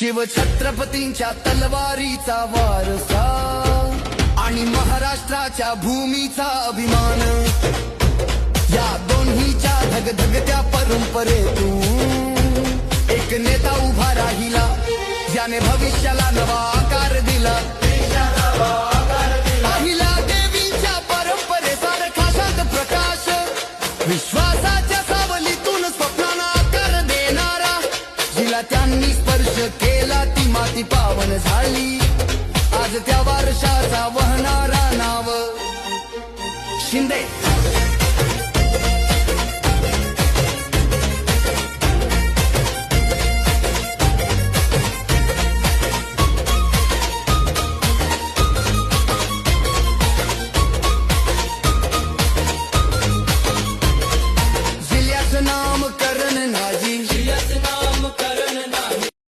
शिव छत्रपतींच्या तलवारीचा वारसा आणि महाराष्ट्राच्या भूमीचा अभिमान, या दोन्हीच्या धगधगत्या परंपरेतून एक नेता उभा राहिला, ज्याने भविष्याला नवा आकार दिला. अहिल्या देवीच्या परंपरेसारखा शांत प्रकाश, विश्वासाच्या सावलीतून स्वप्नांना आकार देणारा, जिला त्यांनी स्पर्श केला ती माती पावन झाली. आज त्या वारशाचा वहनारा नाव शिंदे.